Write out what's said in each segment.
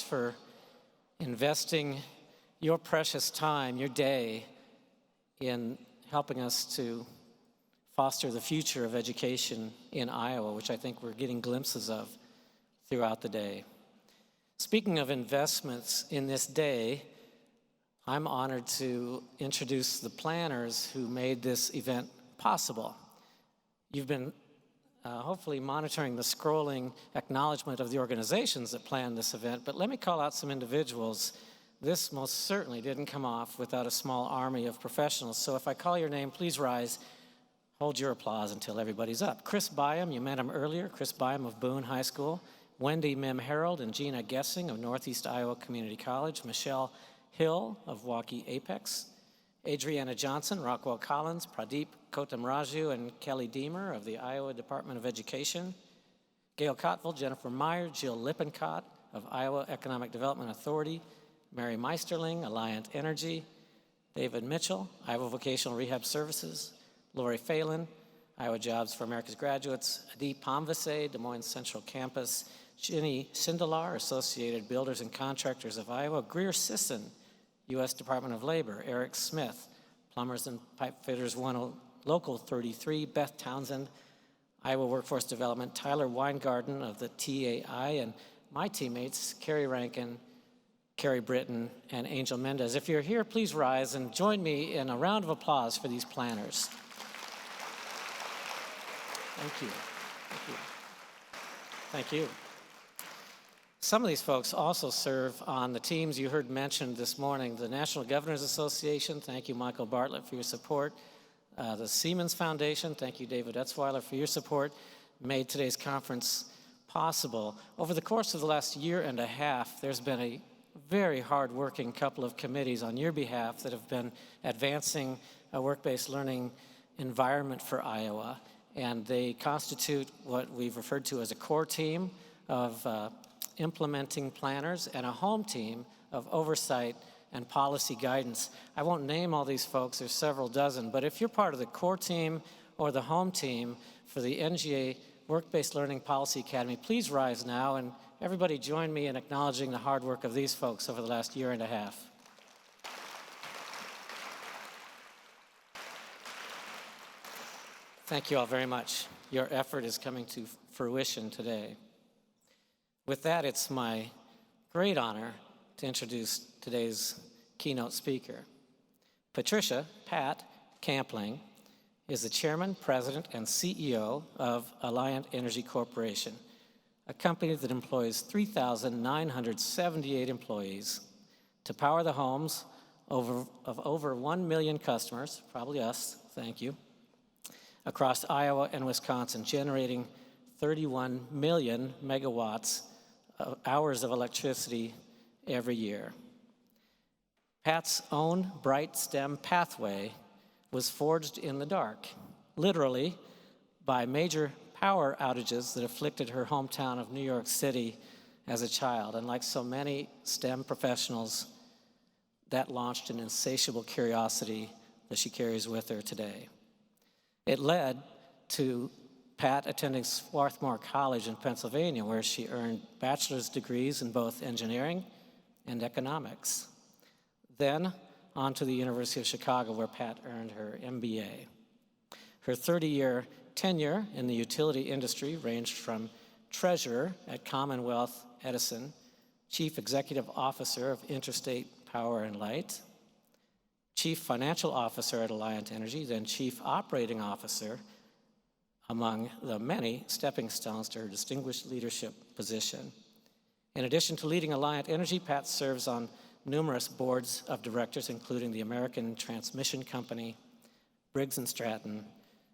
for investing your precious time, your day, in helping us to foster the future of education in Iowa, which I think we're getting glimpses of throughout the day. Speaking of investments in this day, I'm honored to introduce the planners who made this event possible. You've been hopefully monitoring the scrolling acknowledgement of the organizations that planned this event, but let me call out some individuals. This most certainly didn't come off without a small army of professionals, so if I call your name, please rise. Hold your applause until everybody's up. Chris Byam, you met him earlier, Chris Byam of Boone High School, Wendy Mim Harold and Gina Gessing of Northeast Iowa Community College, Michelle Hill of Waukee Apex, Adriana Johnson, Rockwell Collins, Pradeep Kotamraju, and Kelly Deemer of the Iowa Department of Education, Gail Cottville, Jennifer Meyer, Jill Lippincott of Iowa Economic Development Authority, Mary Meisterling, Alliant Energy, David Mitchell, Iowa Vocational Rehab Services, Lori Phelan, Iowa Jobs for America's Graduates, Adi Pomvase, Des Moines Central Campus, Ginny Sindelar, Associated Builders and Contractors of Iowa, Greer Sisson, U.S. Department of Labor, Eric Smith, Plumbers and Pipe Fitters 10, Local 33, Beth Townsend, Iowa Workforce Development, Tyler Weingarten of the TAI, and my teammates, Carrie Rankin, Carrie Britton, and Angel Mendez. If you're here, please rise and join me in a round of applause for these planners. Thank you. Thank you. Thank you. Some of these folks also serve on the teams you heard mentioned this morning. The National Governors Association, thank you, Michael Bartlett, for your support. The Siemens Foundation, thank you, David Etzweiler, for your support, made today's conference possible. Over the course of the last year and a half, there's been a very hard-working couple of committees on your behalf that have been advancing a work-based learning environment for Iowa, and they constitute what we've referred to as a core team of implementing planners and a home team of oversight and policy guidance. I won't name all these folks, there's several dozen, but if you're part of the core team or the home team for the NGA Work-Based Learning Policy Academy, please rise now, and everybody join me in acknowledging the hard work of these folks over the last year and a half. Thank you all very much. Your effort is coming to fruition today. With that, it's my great honor to introduce today's keynote speaker. Patricia, Pat Kampling, is the chairman, president, and CEO of Alliant Energy Corporation, a company that employs 3,978 employees to power the homes of over 1 million customers, probably us, thank you, across Iowa and Wisconsin, generating 31 million megawatts of hours of electricity every year. Pat's own bright STEM pathway was forged in the dark, literally, by major power outages that afflicted her hometown of New York City as a child. And like so many STEM professionals, that launched an insatiable curiosity that she carries with her today. It led to Pat attending Swarthmore College in Pennsylvania, where she earned bachelor's degrees in both engineering and economics. Then on to the University of Chicago, where Pat earned her MBA. Her 30-year tenure in the utility industry ranged from treasurer at Commonwealth Edison, chief executive officer of Interstate Power and Light, chief financial officer at Alliant Energy, then chief operating officer, among the many stepping stones to her distinguished leadership position. In addition to leading Alliant Energy, Pat serves on numerous boards of directors, including the American Transmission Company, Briggs & Stratton,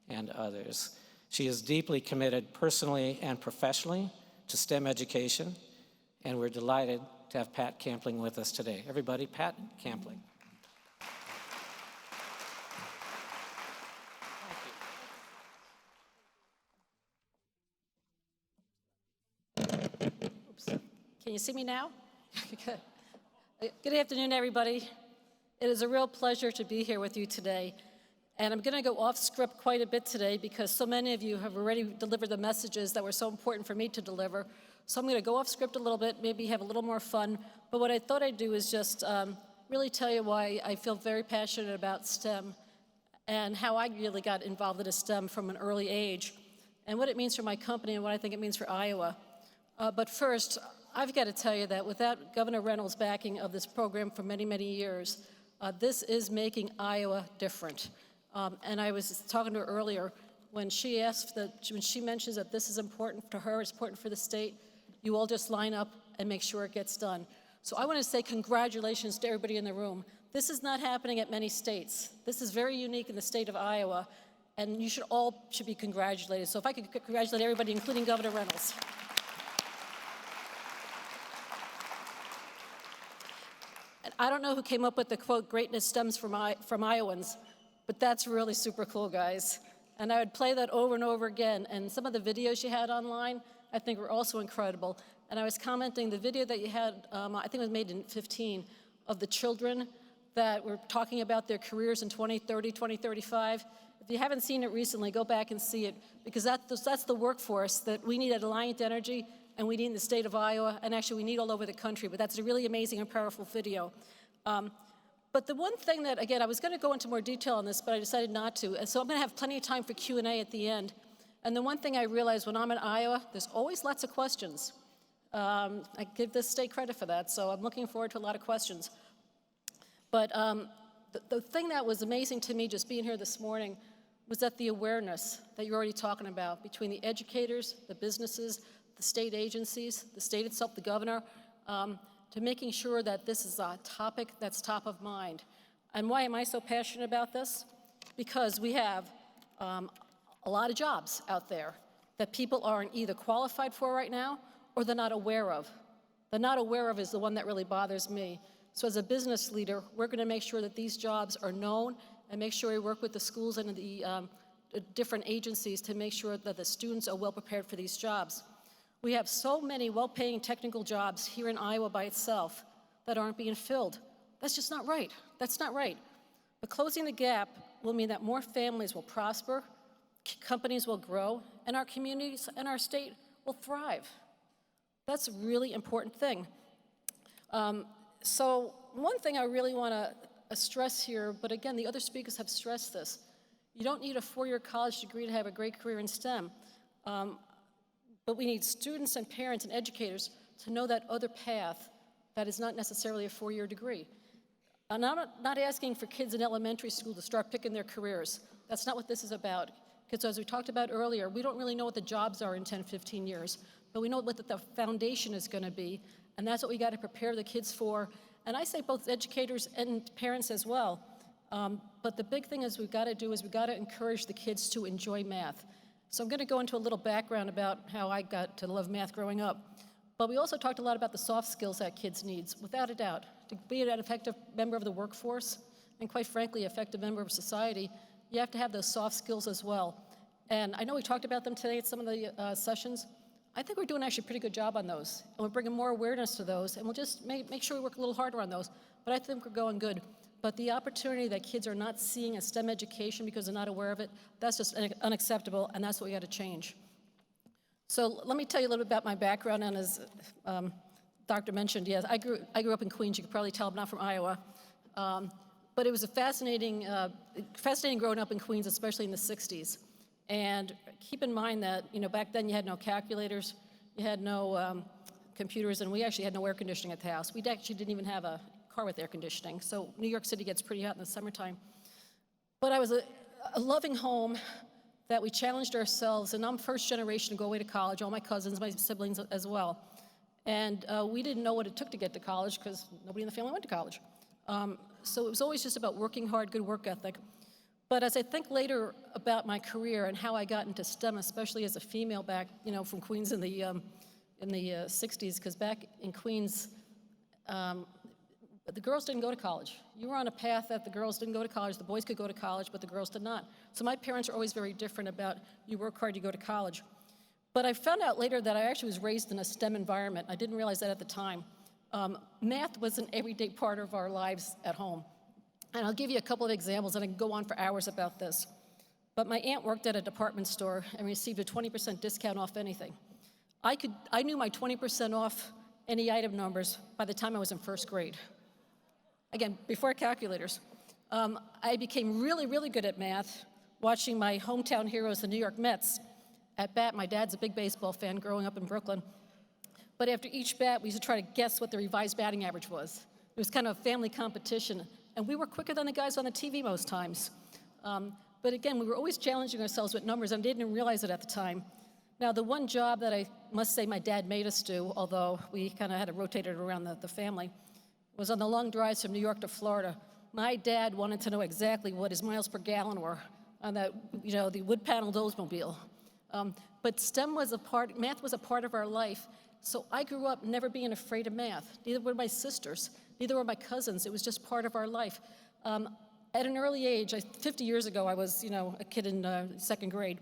and others. She is deeply committed personally and professionally to STEM education, and we're delighted to have Pat Kampling with us today. Everybody, Pat Kampling. Can you see me now? Good afternoon, everybody. It is a real pleasure to be here with you today. And I'm going to go off script quite a bit today because so many of you have already delivered the messages that were so important for me to deliver So I'm going to go off script a little bit, maybe have a little more fun. But what I thought I'd do is just really tell you why I feel very passionate about STEM and how I really got involved in STEM from an early age, and what it means for my company and what I think it means for Iowa. But first, I've got to tell you that without Governor Reynolds' backing of this program for many, many years, this is making Iowa different. And I was talking to her earlier, when she mentions that this is important to her, it's important for the state, you all just line up and make sure it gets done. So I want to say congratulations to everybody in the room. This is not happening at many states. This is very unique in the state of Iowa, and you should be congratulated. So if I could congratulate everybody, including Governor Reynolds. And I don't know who came up with the quote, "Greatness stems from Iowans," but that's really super cool, guys. And I would play that over and over again. And some of the videos you had online, I think were also incredible. And I was commenting, the video that you had, I think it was made in 2015, of the children that were talking about their careers in 2030, 2035. If you haven't seen it recently, go back and see it, because that's the workforce that we need at Alliant Energy, and we need in the state of Iowa, and actually we need all over the country. But that's a really amazing and powerful video. But the one thing that, again, I was going to go into more detail on this, but I decided not to. And so I'm going to have plenty of time for Q&A at the end. And the one thing I realized when I'm in Iowa, there's always lots of questions. I give this state credit for that, so I'm looking forward to a lot of questions. But the thing that was amazing to me just being here this morning was that the awareness that you're already talking about between the educators, the businesses, the state agencies, the state itself, the governor, to making sure that this is a topic that's top of mind. And why am I so passionate about this? Because we have a lot of jobs out there that people aren't either qualified for right now or they're not aware of. The not aware of is the one that really bothers me. So as a business leader, we're going to make sure that these jobs are known and make sure we work with the schools and the different agencies to make sure that the students are well prepared for these jobs. We have so many well-paying technical jobs here in Iowa by itself that aren't being filled. That's just not right. That's not right. But closing the gap will mean that more families will prosper, companies will grow, and our communities and our state will thrive. That's a really important thing. So one thing I really want to stress here, but again, the other speakers have stressed this. You don't need a four-year college degree to have a great career in STEM. But we need students and parents and educators to know that other path that is not necessarily a four-year degree. And I'm not asking for kids in elementary school to start picking their careers. That's not what this is about. Because as we talked about earlier, we don't really know what the jobs are in 10, 15 years, but we know what the foundation is going to be, and that's what we got to prepare the kids for. And I say both educators and parents as well. But the big thing is we've got to encourage the kids to enjoy math. So I'm going to go into a little background about how I got to love math growing up. But we also talked a lot about the soft skills that kids need, without a doubt. To be an effective member of the workforce, and quite frankly, effective member of society, you have to have those soft skills as well. And I know we talked about them today at some of the sessions. I think we're doing actually a pretty good job on those. And we're bringing more awareness to those, and we'll just make sure we work a little harder on those. But I think we're going good. But the opportunity that kids are not seeing a STEM education because they're not aware of it, that's just unacceptable, and that's what we got to change. So let me tell you a little bit about my background, and as Doctor mentioned, yes, I grew up in Queens. You can probably tell I'm not from Iowa. But it was a fascinating growing up in Queens, especially in the 60s. And keep in mind that, back then you had no calculators, you had no computers, and we actually had no air conditioning at the house. We actually didn't even have a car with air conditioning. So New York City gets pretty hot in the summertime. But I was a loving home that we challenged ourselves, and I'm first generation to go away to college, all my cousins, my siblings as well. And we didn't know what it took to get to college because nobody in the family went to college. So it was always just about working hard, good work ethic. But as I think later about my career and how I got into STEM, especially as a female back, from Queens in the 60s, because back in Queens, the girls didn't go to college. You were on a path that the girls didn't go to college. The boys could go to college, but the girls did not. So my parents are always very different about you work hard, you go to college. But I found out later that I actually was raised in a STEM environment. I didn't realize that at the time. Math was an everyday part of our lives at home. And I'll give you a couple of examples, and I can go on for hours about this. But my aunt worked at a department store and received a 20% discount off anything. I knew my 20% off any item numbers by the time I was in first grade. Again, before calculators. I became really, really good at math watching my hometown heroes, the New York Mets, at bat. My dad's a big baseball fan growing up in Brooklyn. But after each bat, we used to try to guess what the revised batting average was. It was kind of a family competition. And we were quicker than the guys on the TV most times. But again, we were always challenging ourselves with numbers and didn't realize it at the time. Now, the one job that I must say my dad made us do, although we kind of had to rotate it around the family, was on the long drives from New York to Florida. My dad wanted to know exactly what his miles per gallon were on that, the wood-paneled Oldsmobile. But math was a part of our life. So I grew up never being afraid of math. Neither were my sisters. Neither were my cousins. It was just part of our life. At an early age, 50 years ago, I was, a kid in second grade.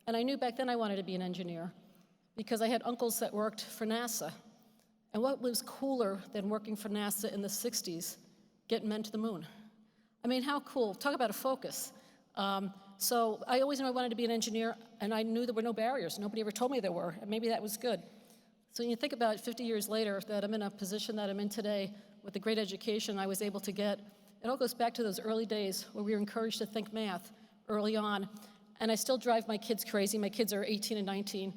And I knew back then I wanted to be an engineer because I had uncles that worked for NASA. And what was cooler than working for NASA in the 60s, getting men to the moon? I mean, how cool. Talk about a focus. So I always knew I wanted to be an engineer, and I knew there were no barriers. Nobody ever told me there were, and maybe that was good. So when you think about 50 years later, that I'm in a position that I'm in today with the great education I was able to get, it all goes back to those early days where we were encouraged to think math early on. And I still drive my kids crazy. My kids are 18 and 19.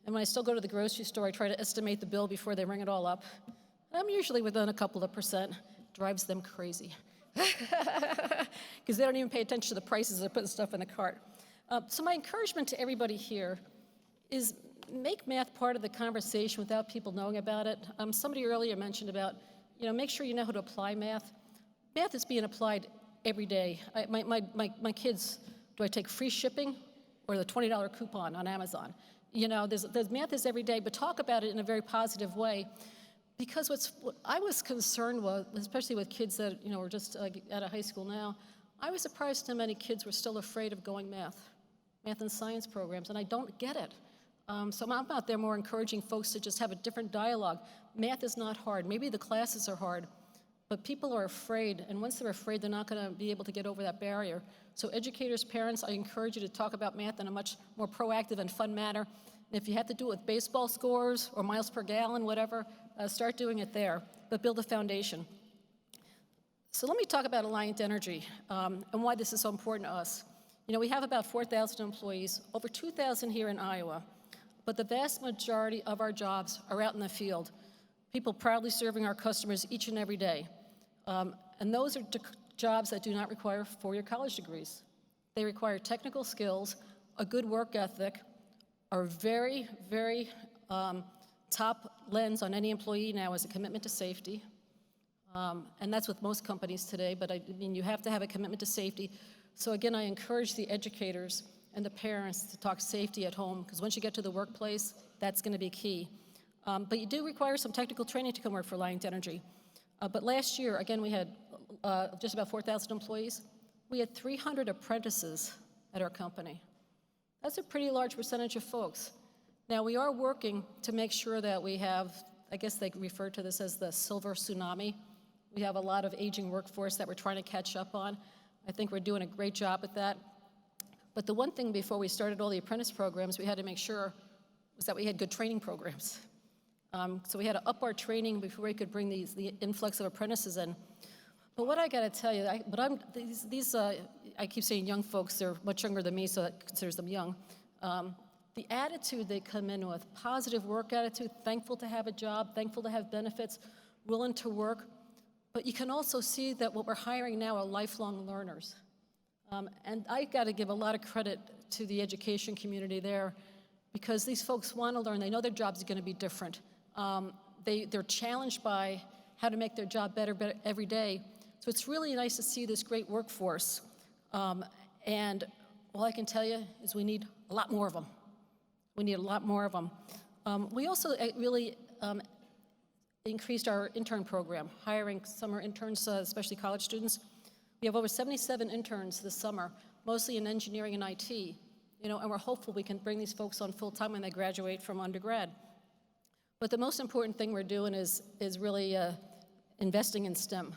And when I still go to the grocery store, I try to estimate the bill before they ring it all up. I'm usually within a couple of percent. Drives them crazy. Because they don't even pay attention to the prices. They're putting stuff in the cart. So my encouragement to everybody here is make math part of the conversation without people knowing about it. Somebody earlier mentioned about, make sure you know how to apply math. Math is being applied every day. My kids, do I take free shipping or the $20 coupon on Amazon? There's math is every day, but talk about it in a very positive way. Because what I was concerned with, especially with kids that, were just out of high school now, I was surprised how many kids were still afraid of going math and science programs, and I don't get it. So I'm out there more encouraging folks to just have a different dialogue. Math is not hard. Maybe the classes are hard, but people are afraid, and once they're afraid, they're not going to be able to get over that barrier. So educators, parents, I encourage you to talk about math in a much more proactive and fun manner. And if you have to do it with baseball scores or miles per gallon, whatever, start doing it there, but build a foundation. So let me talk about Alliant Energy and why this is so important to us. We have about 4,000 employees, over 2,000 here in Iowa, but the vast majority of our jobs are out in the field, people proudly serving our customers each and every day. And those are jobs that do not require four-year college degrees. They require technical skills, a good work ethic, are very, very top lens on any employee now is a commitment to safety. And that's with most companies today, but you have to have a commitment to safety. So again, I encourage the educators and the parents to talk safety at home, because once you get to the workplace, that's going to be key. But you do require some technical training to come work for Alliant Energy. But last year, again, we had just about 4,000 employees. We had 300 apprentices at our company. That's a pretty large percentage of folks. Now, we are working to make sure that we have, I guess they refer to this as the silver tsunami. We have a lot of aging workforce that we're trying to catch up on. I think we're doing a great job with that. But the one thing before we started all the apprentice programs we had to make sure was that we had good training programs. So we had to up our training before we could bring the influx of apprentices in. But what I got to tell you, I keep saying young folks, they're much younger than me, so that considers them young. The attitude they come in with, positive work attitude, thankful to have a job, thankful to have benefits, willing to work. But you can also see that what we're hiring now are lifelong learners. And I got to give a lot of credit to the education community there, because these folks want to learn. They know their jobs are going to be different. They're challenged by how to make their job better every day. So it's really nice to see this great workforce. And all I can tell you is we need a lot more of them. We need a lot more of them. We also really increased our intern program, hiring summer interns, especially college students. We have over 77 interns this summer, mostly in engineering and IT. And we're hopeful we can bring these folks on full time when they graduate from undergrad. But the most important thing we're doing is really investing in STEM.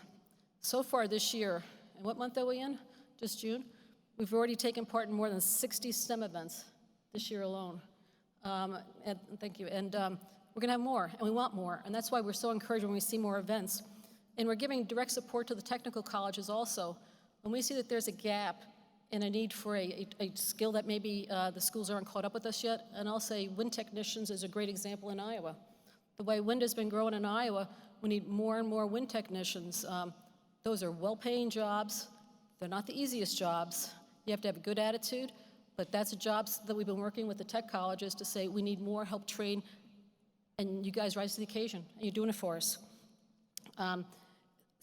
So far this year, and what month are we in? Just June? We've already taken part in more than 60 STEM events this year alone. And thank you. And we're going to have more, and we want more. And that's why we're so encouraged when we see more events. And we're giving direct support to the technical colleges also. When we see that there's a gap and a need for a skill that maybe the schools aren't caught up with us yet, and I'll say wind technicians is a great example in Iowa. The way wind has been growing in Iowa, we need more and more wind technicians. Those are well-paying jobs. They're not the easiest jobs. You have to have a good attitude, but that's the jobs that we've been working with the tech colleges to say we need more help train, and you guys rise to the occasion, and you're doing it for us.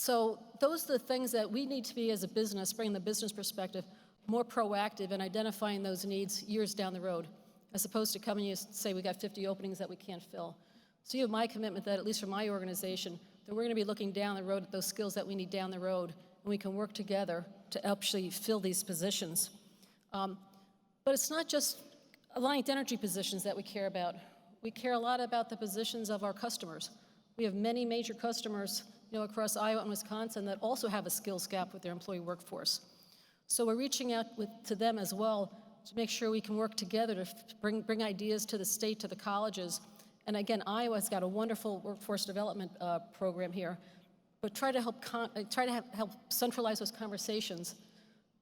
So those are the things that we need to be as a business, bringing the business perspective, more proactive in identifying those needs years down the road, as opposed to coming and say we got 50 openings that we can't fill. So you have my commitment that, at least for my organization, that we're going to be looking down the road at those skills that we need down the road, and we can work together to actually fill these positions. But it's not just Alliant Energy positions that we care about. We care a lot about the positions of our customers. We have many major customers, across Iowa and Wisconsin that also have a skills gap with their employee workforce. So we're reaching out to them as well to make sure we can work together to bring ideas to the state, to the colleges. And again, Iowa's got a wonderful workforce development program here, but try to help centralize those conversations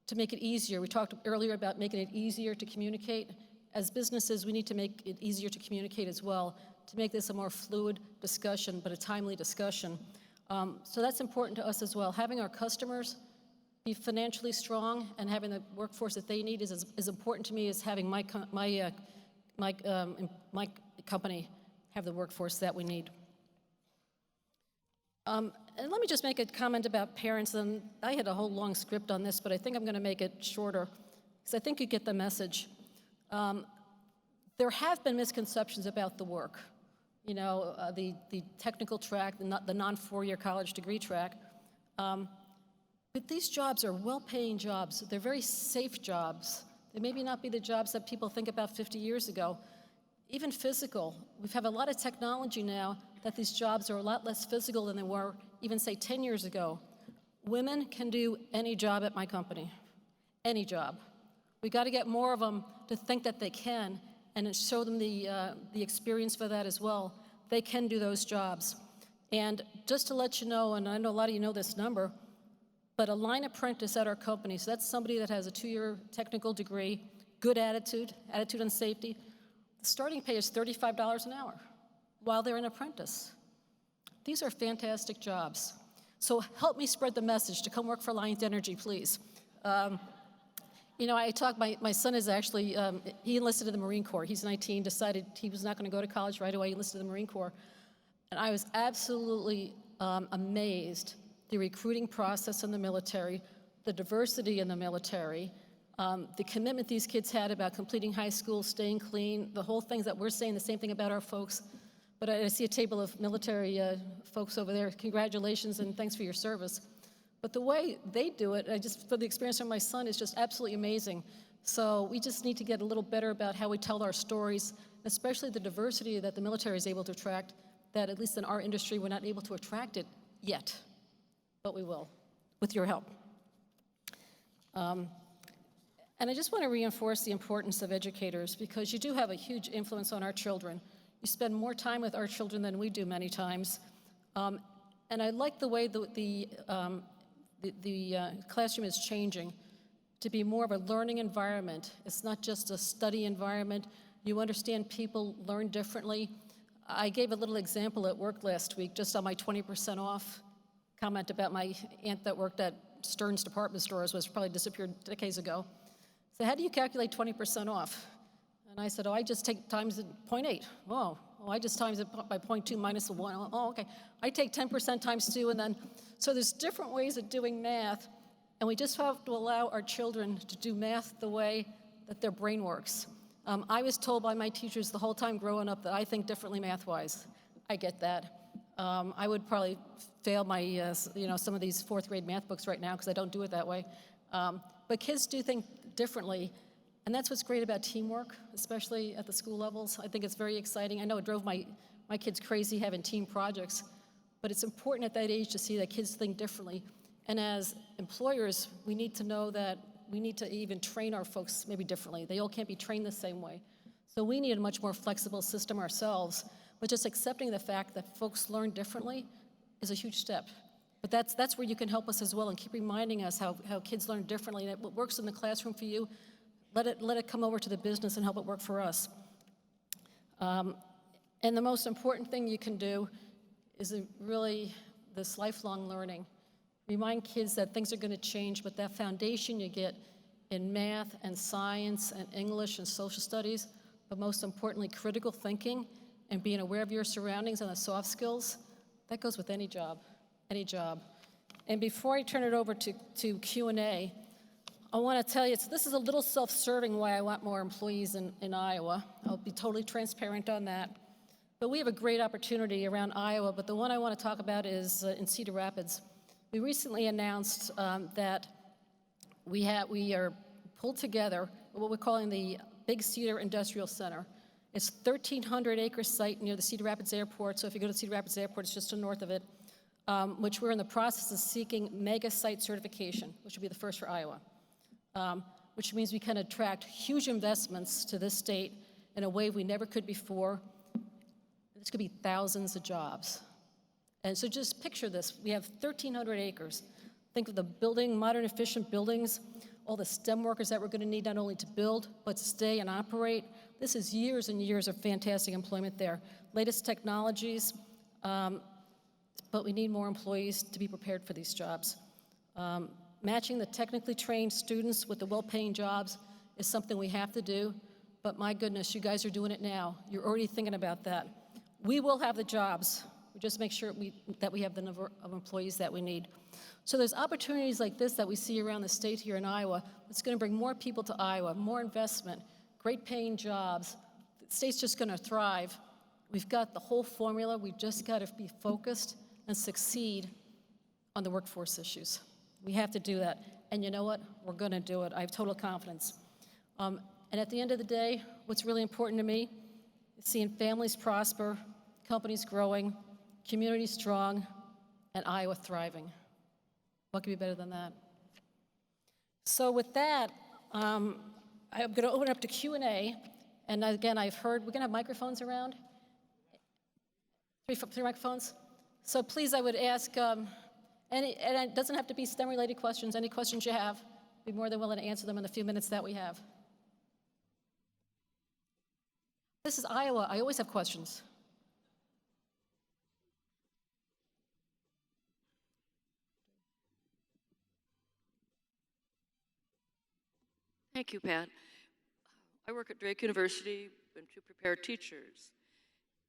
to make it easier. We talked earlier about making it easier to communicate. As businesses, we need to make it easier to communicate as well, to make this a more fluid discussion, but a timely discussion. So that's important to us as well. Having our customers be financially strong and having the workforce that they need is as important to me as having my company have the workforce that we need. And let me just make a comment about parents. And I had a whole long script on this, but I think I'm going to make it shorter because I think you get the message. There have been misconceptions about the work. The technical track, the non-four-year college degree track. But these jobs are well-paying jobs. They're very safe jobs. They maybe not be the jobs that people think about 50 years ago. Even physical. We have a lot of technology now that these jobs are a lot less physical than they were even, say, 10 years ago. Women can do any job at my company, any job. We got to get more of them to think that they can and show them the experience for that as well. They can do those jobs. And just to let you know, and I know a lot of you know this number, but a line apprentice at our company, so that's somebody that has a 2-year technical degree, good attitude on safety, the starting pay is $35 an hour while they're an apprentice. These are fantastic jobs. So help me spread the message to come work for Alliant Energy, please. My son is actually, he enlisted in the Marine Corps. He's 19, decided he was not going to go to college right away. He enlisted in the Marine Corps. And I was absolutely amazed the recruiting process in the military, the diversity in the military, the commitment these kids had about completing high school, staying clean, the whole things that we're saying, the same thing about our folks. But I see a table of military folks over there. Congratulations and thanks for your service. But the way they do it, for the experience of my son, is just absolutely amazing. So we just need to get a little better about how we tell our stories, especially the diversity that the military is able to attract, that at least in our industry, we're not able to attract it yet. But we will, with your help. And I just want to reinforce the importance of educators because you do have a huge influence on our children. You spend more time with our children than we do many times. And I like the way the classroom is changing to be more of a learning environment. It's not just a study environment. You understand people learn differently. I gave a little example at work last week just on my 20% off comment about my aunt that worked at Stern's department stores, was probably disappeared decades ago. So how do you calculate 20% off? And I said, I just take times it 0.8. Oh, I just times it by 0.2 minus 1. Oh, okay. I take 10% times 2, and then, so there's different ways of doing math, and we just have to allow our children to do math the way that their brain works. I was told by my teachers the whole time growing up that I think differently math-wise. I get that. I would probably fail my, some of these 4th grade math books right now because I don't do it that way. But kids do think differently, and that's what's great about teamwork, especially at the school levels. I think it's very exciting. I know it drove my kids crazy having team projects, but it's important at that age to see that kids think differently. And as employers, we need to know that we need to even train our folks maybe differently. They all can't be trained the same way. So we need a much more flexible system ourselves, but just accepting the fact that folks learn differently is a huge step. But that's where you can help us as well and keep reminding us how kids learn differently. And what works in the classroom for you, let it come over to the business and help it work for us. And the most important thing you can do is really this lifelong learning. Remind kids that things are going to change, but that foundation you get in math and science and English and social studies, but most importantly, critical thinking and being aware of your surroundings and the soft skills, that goes with any job, any job. And before I turn it over to Q&A, I want to tell you, this is a little self-serving why I want more employees in Iowa. I'll be totally transparent on that. But we have a great opportunity around Iowa, but the one I want to talk about is in Cedar Rapids. We recently announced that we are pulled together what we're calling the Big Cedar Industrial Center. It's a 1,300-acre site near the Cedar Rapids Airport, so if you go to Cedar Rapids Airport, it's just to the north of it, which we're in the process of seeking mega site certification, which will be the first for Iowa, which means we can attract huge investments to this state in a way we never could before. This could be thousands of jobs. And so just picture this. We have 1,300 acres. Think of the building, modern, efficient buildings, all the STEM workers that we're going to need not only to build, but to stay and operate. This is years and years of fantastic employment there. Latest technologies, but we need more employees to be prepared for these jobs. Matching the technically trained students with the well-paying jobs is something we have to do, but my goodness, you guys are doing it now. You're already thinking about that. We will have the jobs. We just make sure that we have the number of employees that we need. So there's opportunities like this that we see around the state here in Iowa. It's going to bring more people to Iowa, more investment, great paying jobs. The state's just going to thrive. We've got the whole formula. We've just got to be focused and succeed on the workforce issues. We have to do that. And you know what? We're going to do it. I have total confidence. And at the end of the day, what's really important to me is seeing families prosper, companies growing, communities strong, and Iowa thriving. What could be better than that? So with that, I'm going to open up to Q&A. And again, I've heard, we're going to have microphones around? Three microphones? So please, I would ask, and it doesn't have to be STEM-related questions. Any questions you have, I'd be more than willing to answer them in the few minutes that we have. This is Iowa. I always have questions. Thank you, Pat. I work at Drake University to prepare teachers,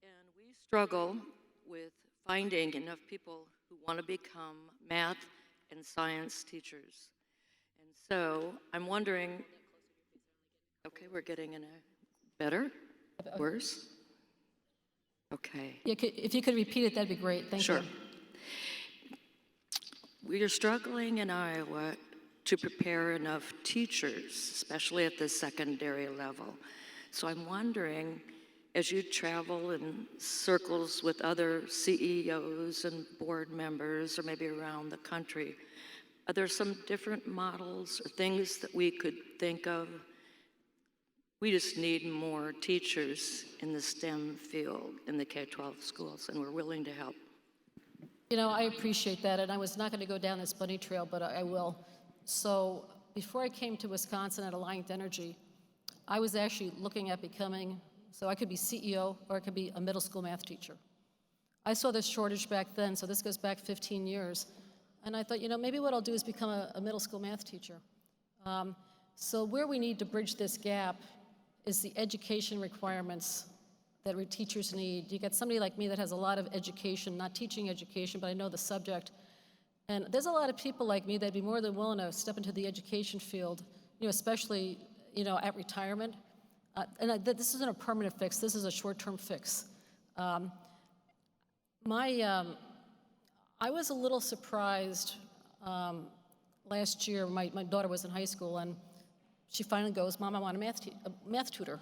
and we struggle with finding enough people who want to become math and science teachers. And so I'm wondering, okay, we're getting in a better, worse? Okay. Yeah, if you could repeat it, that'd be great. Thank you. Sure. We are struggling in Iowa to prepare enough teachers, especially at the secondary level. So I'm wondering, as you travel in circles with other CEOs and board members, or maybe around the country, are there some different models or things that we could think of? We just need more teachers in the STEM field in the K-12 schools, and we're willing to help. You know, I appreciate that, and I was not going to go down this bunny trail, but I will. So before I came to Wisconsin at Alliant Energy, I was actually looking at becoming, so I could be CEO or I could be a middle school math teacher. I saw this shortage back then, so this goes back 15 years. And I thought, you know, maybe what I'll do is become a middle school math teacher. So where we need to bridge this gap is the education requirements that teachers need. You get somebody like me that has a lot of education, not teaching education, but I know the subject. And there's a lot of people like me that'd be more than willing to step into the education field, you know, especially, you know, at retirement. This isn't a permanent fix. This is a short-term fix. I was a little surprised last year. My daughter was in high school, and she finally goes, "Mom, I want a math tutor."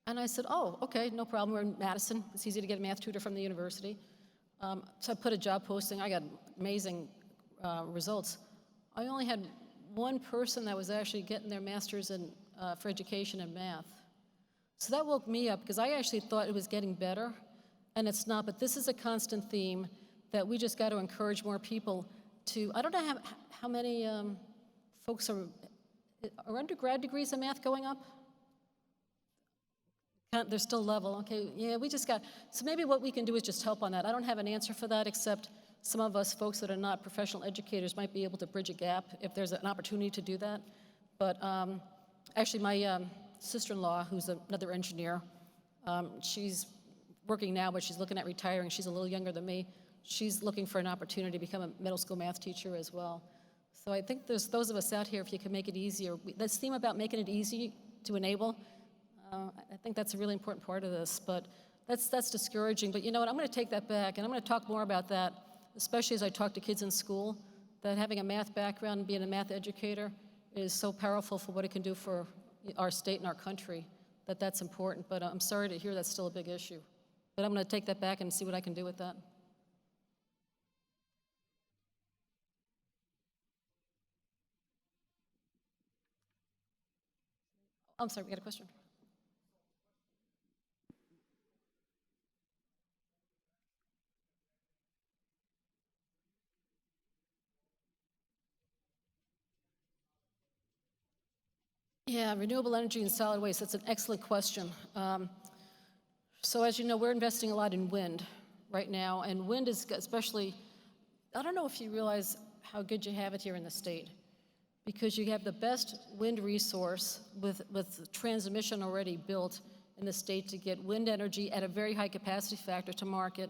And I said, "Oh, okay, no problem. We're in Madison. It's easy to get a math tutor from the university." So I put a job posting. I got amazing results. I only had one person that was actually getting their master's in, for education in math. So that woke me up because I actually thought it was getting better, and it's not. But this is a constant theme that we just got to encourage more people to. I don't know how many folks are undergrad degrees in math going up? They're still level, okay, yeah, we just got, so maybe what we can do is just help on that. I don't have an answer for that, except some of us folks that are not professional educators might be able to bridge a gap if there's an opportunity to do that. But actually my sister-in-law, who's another engineer, she's working now, but she's looking at retiring. She's a little younger than me. She's looking for an opportunity to become a middle school math teacher as well. So I think there's those of us out here, if you can make it easier. This theme about making it easy to enable, I think that's a really important part of this, but that's discouraging. But you know what, I'm gonna take that back, and I'm gonna talk more about that, especially as I talk to kids in school, that having a math background and being a math educator is so powerful for what it can do for our state and our country, that's important. But I'm sorry to hear that's still a big issue. But I'm gonna take that back and see what I can do with that. I'm sorry, we got a question? Yeah, renewable energy and solid waste, that's an excellent question. So as you know, we're investing a lot in wind right now, and wind is especially, I don't know if you realize how good you have it here in the state, because you have the best wind resource with transmission already built in the state to get wind energy at a very high capacity factor to market.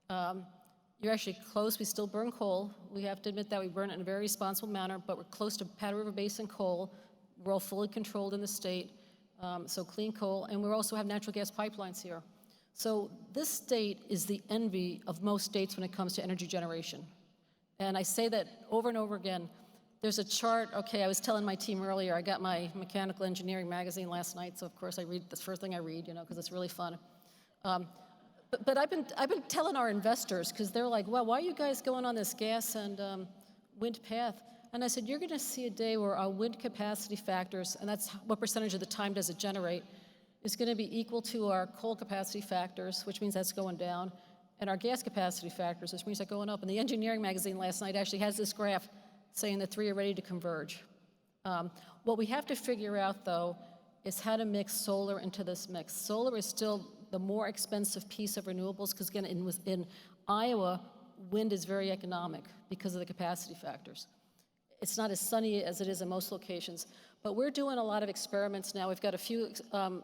You're actually close. We still burn coal. We have to admit that we burn it in a very responsible manner, but we're close to Powder River Basin coal. We're all fully controlled in the state, so clean coal, and we also have natural gas pipelines here. So this state is the envy of most states when it comes to energy generation. And I say that over and over again. There's a chart, okay, I was telling my team earlier, I got my mechanical engineering magazine last night, so of course I read, that's the first thing I read, you know, because it's really fun. But I've been telling our investors, because they're like, well, why are you guys going on this gas and wind path? And I said, you're gonna see a day where our wind capacity factors, and that's what percentage of the time does it generate, is gonna be equal to our coal capacity factors, which means that's going down, and our gas capacity factors, which means they're going up. And the engineering magazine last night actually has this graph saying the three are ready to converge. What we have to figure out, though, is how to mix solar into this mix. Solar is still the more expensive piece of renewables, because again, in Iowa, wind is very economic because of the capacity factors. It's not as sunny as it is in most locations, but we're doing a lot of experiments now. We've got a few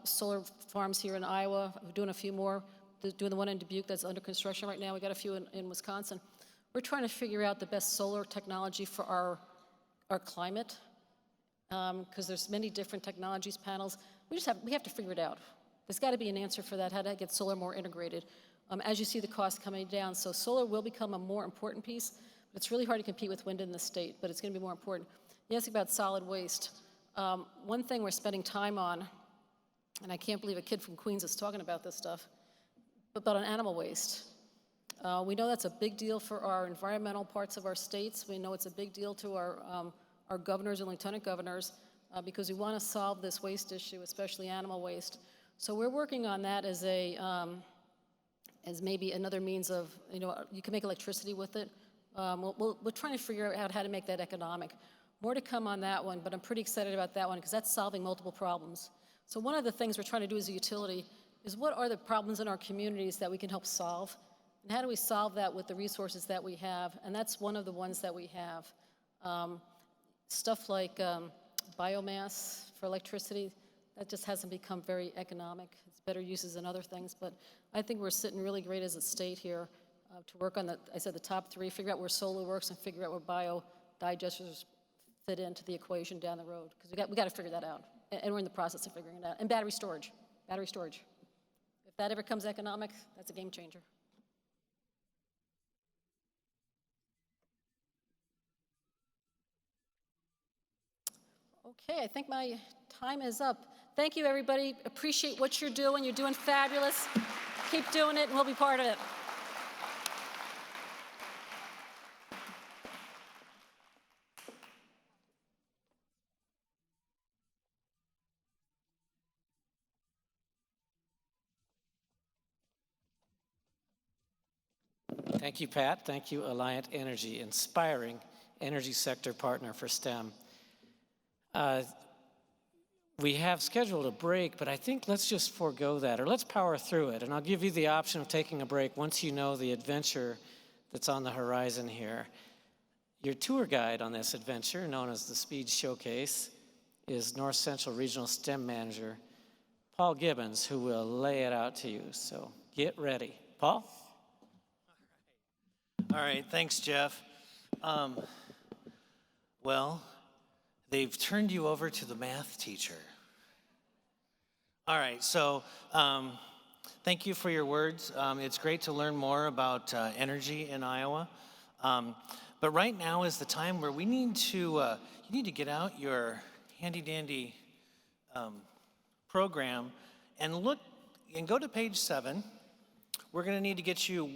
solar farms here in Iowa. We're doing a few more, doing the one in Dubuque that's under construction right now. We got a few in Wisconsin. We're trying to figure out the best solar technology for our climate, because there's many different technologies, panels. We have to figure it out. There's got to be an answer for that, how to get solar more integrated. As you see the cost coming down, so solar will become a more important piece. It's really hard to compete with wind in the state, but it's going to be more important. You asked about solid waste. One thing we're spending time on, and I can't believe a kid from Queens is talking about this stuff, but on animal waste. We know that's a big deal for our environmental parts of our states. We know it's a big deal to our governors and lieutenant governors, because we want to solve this waste issue, especially animal waste. So we're working on that as maybe another means of, you know, you can make electricity with it. We're trying to figure out how to make that economic. More to come on that one, but I'm pretty excited about that one because that's solving multiple problems. So one of the things we're trying to do as a utility is what are the problems in our communities that we can help solve? And how do we solve that with the resources that we have? And that's one of the ones that we have. Stuff like biomass for electricity, that just hasn't become very economic. It's better uses than other things, but I think we're sitting really great as a state here to work on the top three, figure out where solar works and figure out where biodigesters fit into the equation down the road, because we got to figure that out, and we're in the process of figuring it out. And battery storage. If that ever becomes economic, that's a game changer. Okay, I think my time is up. Thank you, everybody. Appreciate what you're doing. You're doing fabulous. Keep doing it, and we'll be part of it. Thank you, Pat. Thank you, Alliant Energy, inspiring energy sector partner for STEM. We have scheduled a break, but I think let's just forego that, or let's power through it. And I'll give you the option of taking a break once you know the adventure that's on the horizon here. Your tour guide on this adventure, known as the Speed Showcase, is North Central Regional STEM Manager Paul Gibbons, who will lay it out to you. So get ready. Paul? All right, thanks, Jeff. Well, they've turned you over to the math teacher. All right, so thank you for your words. It's great to learn more about energy in Iowa. But right now is the time where we need to, you need to get out your handy-dandy program and look, and go to page 7. We're gonna need to get you,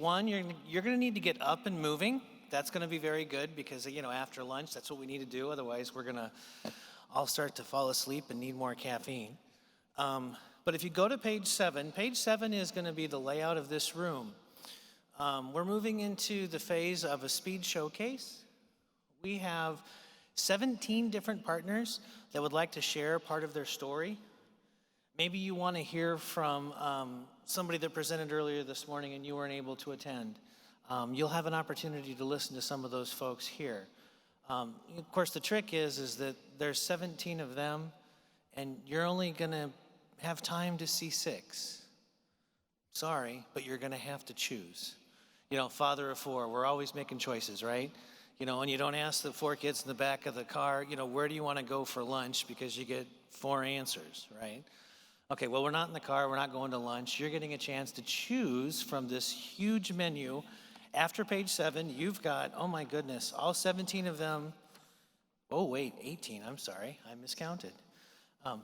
you're gonna need to get up and moving. That's gonna be very good because, you know, after lunch, that's what we need to do. Otherwise, we're gonna all start to fall asleep and need more caffeine. But if you go to page 7 is gonna be the layout of this room. We're moving into the phase of a speed showcase. We have 17 different partners that would like to share part of their story. Maybe you want to hear from somebody that presented earlier this morning and you weren't able to attend. You'll have an opportunity to listen to some of those folks here. Of course, the trick is that there's 17 of them, and you're only going to have time to see 6. Sorry, but you're going to have to choose. You know, father of 4, we're always making choices, right? You know, and you don't ask the 4 kids in the back of the car, you know, where do you want to go for lunch, because you get 4 answers, right? Okay, well, we're not in the car, we're not going to lunch. You're getting a chance to choose from this huge menu. After page 7, you've got, oh my goodness, all 17 of them. Oh wait, 18, I'm sorry, I miscounted.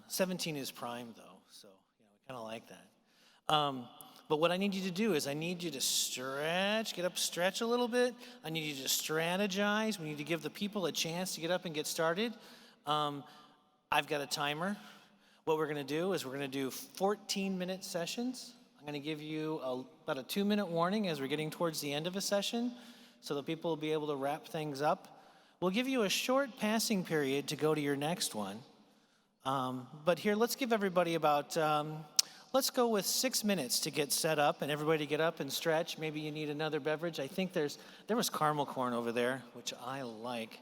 17 is prime though, so you know, we kind of like that. But what I need you to do is I need you to stretch, get up, stretch a little bit. I need you to strategize. We need to give the people a chance to get up and get started. I've got a timer. What we're gonna do is we're gonna do 14-minute sessions. I'm gonna give you about a 2-minute warning as we're getting towards the end of a session so that people will be able to wrap things up. We'll give you a short passing period to go to your next one. But here, let's give everybody about, let's go with 6 minutes to get set up and everybody get up and stretch. Maybe you need another beverage. I think there was caramel corn over there, which I like.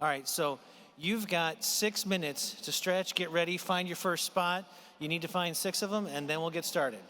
All right, so you've got 6 minutes to stretch, get ready, find your first spot. You need to find 6 of them, and then we'll get started.